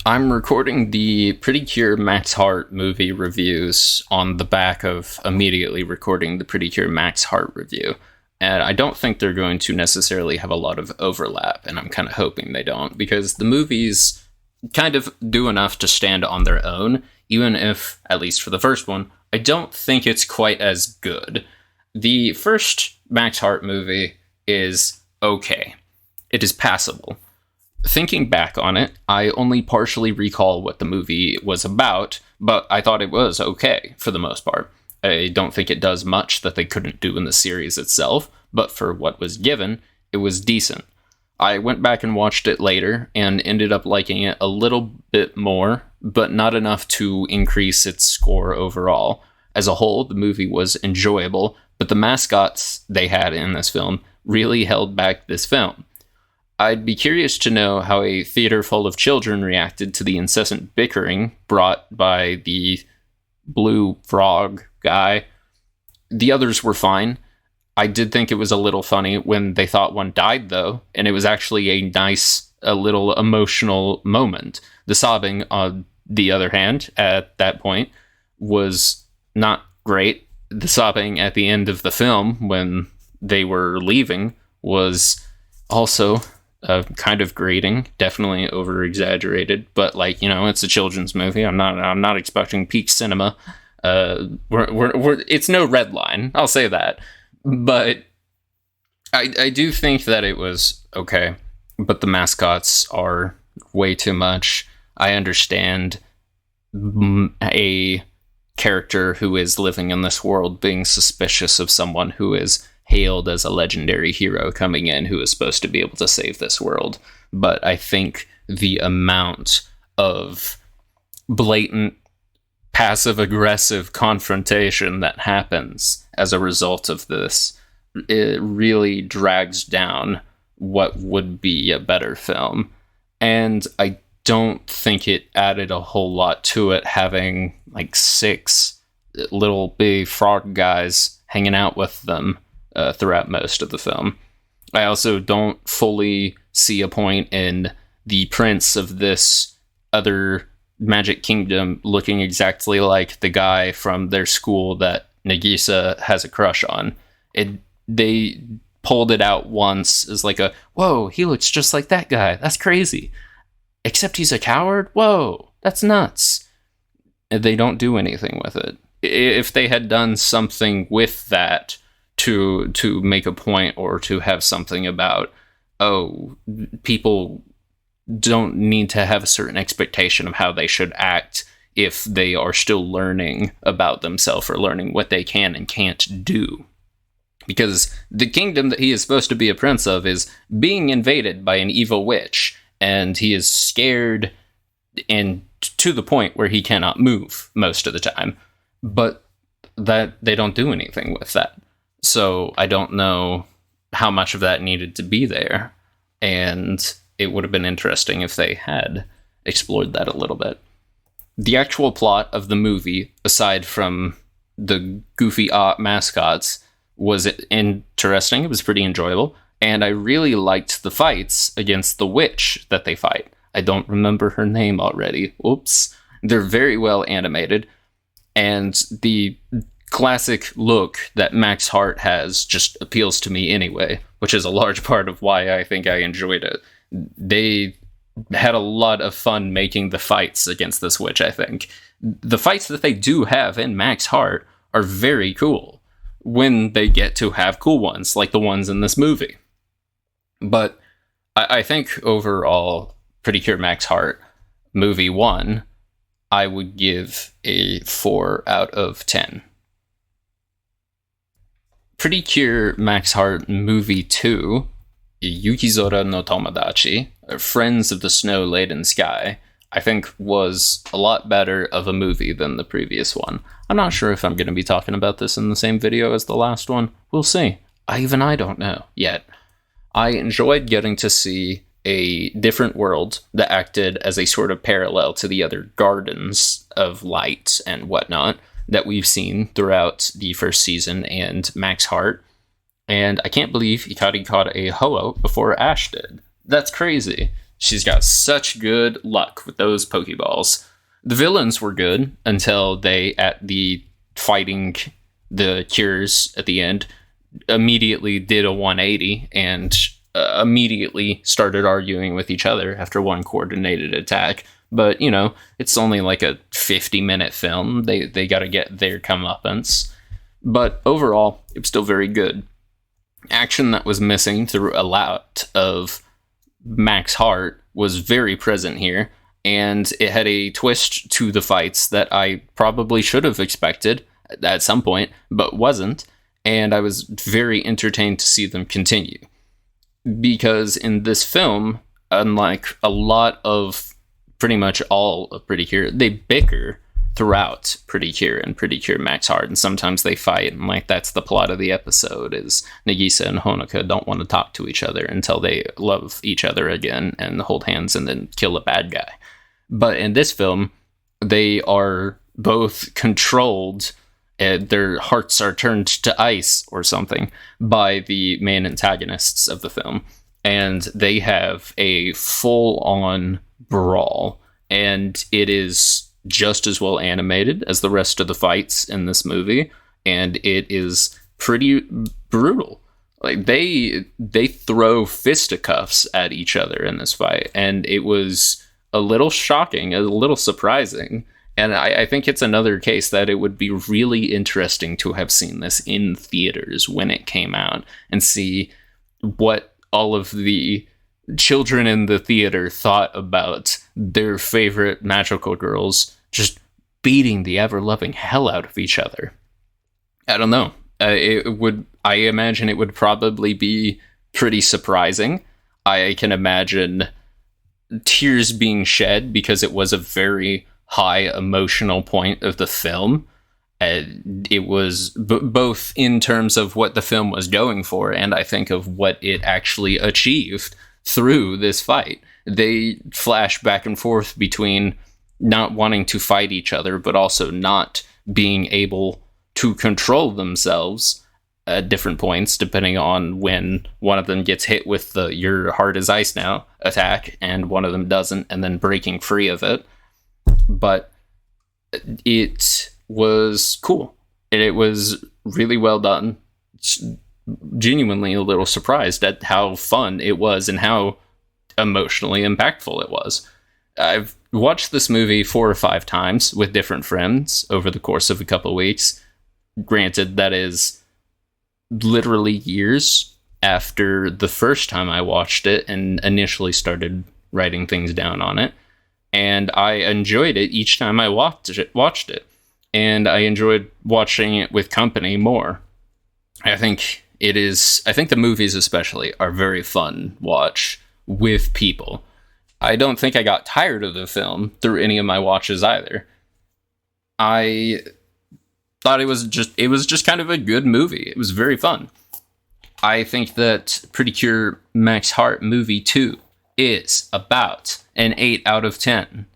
I'm recording the PreCure Max Heart movie reviews on the back of immediately recording the PreCure Max Heart review. And I don't think they're going to necessarily have a lot of overlap, and I'm kind of hoping they don't, because the movies kind of do enough to stand on their own, even if, at least for the first one, I don't think it's quite as good. The first Max Heart movie is okay. It is passable. Thinking back on it, I only partially recall what the movie was about, but I thought it was okay for the most part. I don't think it does much that they couldn't do in the series itself, but for what was given, it was decent. I went back and watched it later and ended up liking it a little bit more, but not enough to increase its score overall. As a whole, the movie was enjoyable, but the mascots they had in this film really held back this film. I'd be curious to know how a theater full of children reacted to the incessant bickering brought by the blue frog guy. The others were fine. I did think it was a little funny when they thought one died, though, and it was actually a little emotional moment. The sobbing, on the other hand, at that point, was not great. The sobbing at the end of the film, when they were leaving, was also kind of grating, definitely over exaggerated, but it's a children's movie. I'm not expecting peak cinema. It's no Red Line, I'll say that, but I do think that it was okay. But the mascots are way too much. I understand a character who is living in this world being suspicious of someone who is hailed as a legendary hero coming in who is supposed to be able to save this world. But I think the amount of blatant passive-aggressive confrontation that happens as a result of this, it really drags down what would be a better film. And I don't think it added a whole lot to it, having like 6 little big frog guys hanging out with them throughout most of the film. I also don't fully see a point in the prince of this other magic kingdom looking exactly like the guy from their school that Nagisa has a crush on. They pulled it out once as like whoa, he looks just like that guy. That's crazy. Except he's a coward? Whoa, that's nuts. They don't do anything with it. If they had done something with that to make a point, or to have something about, people don't need to have a certain expectation of how they should act if they are still learning about themselves or learning what they can and can't do. Because the kingdom that he is supposed to be a prince of is being invaded by an evil witch, and he is scared and to the point where he cannot move most of the time. But that they don't do anything with that. So I don't know how much of that needed to be there, and it would have been interesting if they had explored that a little bit. The actual plot of the movie, aside from the goofy mascots, was interesting. It was pretty enjoyable, and I really liked the fights against the witch that they fight. I don't remember her name already. Oops. They're very well animated, and the classic look that Max Heart has just appeals to me anyway, which is a large part of why I think I enjoyed it. They had a lot of fun making the fights against this witch, I think. The fights that they do have in Max Heart are very cool when they get to have cool ones, like the ones in this movie. But I think overall, PreCure Max Heart movie 1, I would give a 4 out of 10. PreCure Max Heart movie 2, Yukizora no Tomodachi, Friends of the Snow-Laden Sky, I think was a lot better of a movie than the previous one. I'm not sure if I'm going to be talking about this in the same video as the last one. We'll see. I don't know yet. I enjoyed getting to see a different world that acted as a sort of parallel to the other gardens of light and whatnot that we've seen throughout the first season and Max Heart. And I can't believe Hikari caught a Ho-Oh before Ash did. That's crazy. She's got such good luck with those Pokeballs. The villains were good until they, at the fighting the cures at the end, immediately did a 180 and immediately started arguing with each other after one coordinated attack. But, you know, it's only like a 50-minute film. They got to get their comeuppance. But overall, it was still very good. Action that was missing through a lot of Max Heart was very present here, and it had a twist to the fights that I probably should have expected at some point, but wasn't, and I was very entertained to see them continue. Because in this film, unlike a lot of pretty much all of PreCure, they bicker throughout PreCure and PreCure Max Heart, and sometimes they fight, and like that's the plot of the episode, is Nagisa and Honoka don't want to talk to each other until they love each other again and hold hands and then kill a bad guy. But in this film, they are both controlled, their hearts are turned to ice or something by the main antagonists of the film, and they have a full-on brawl, and it is just as well animated as the rest of the fights in this movie, and it is pretty brutal. Like they throw fisticuffs at each other in this fight, and it was a little shocking, a little surprising. And I think it's another case that it would be really interesting to have seen this in theaters when it came out and see what all of the children in the theater thought about their favorite magical girls just beating the ever-loving hell out of each other. I don't know. I imagine it would probably be pretty surprising. I can imagine tears being shed because it was a very high emotional point of the film. It was both in terms of what the film was going for, and I think of what it actually achieved through this fight. They flash back and forth between not wanting to fight each other, but also not being able to control themselves at different points, depending on when one of them gets hit with the "your heart is ice now" attack, and one of them doesn't, and then breaking free of it. But it was cool, and it was really well done. Genuinely a little surprised at how fun it was and how emotionally impactful it was. I've watched this movie 4 or 5 times with different friends over the course of a couple of weeks. Granted, that is literally years after the first time I watched it and initially started writing things down on it. And I enjoyed it each time I watched it. And I enjoyed watching it with company more. I think the movies especially are very fun watch with people. I don't think I got tired of the film through any of my watches either. I thought it was just kind of a good movie. It was very fun. I think that PreCure Max Heart Movie 2 is about an 8 out of 10.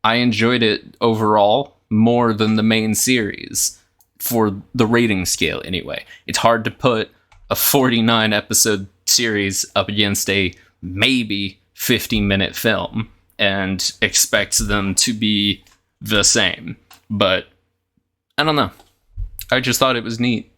I enjoyed it overall more than the main series, for the rating scale anyway. It's hard to put a 49 episode series up against a maybe 50-minute film and expect them to be the same. But I don't know. I just thought it was neat.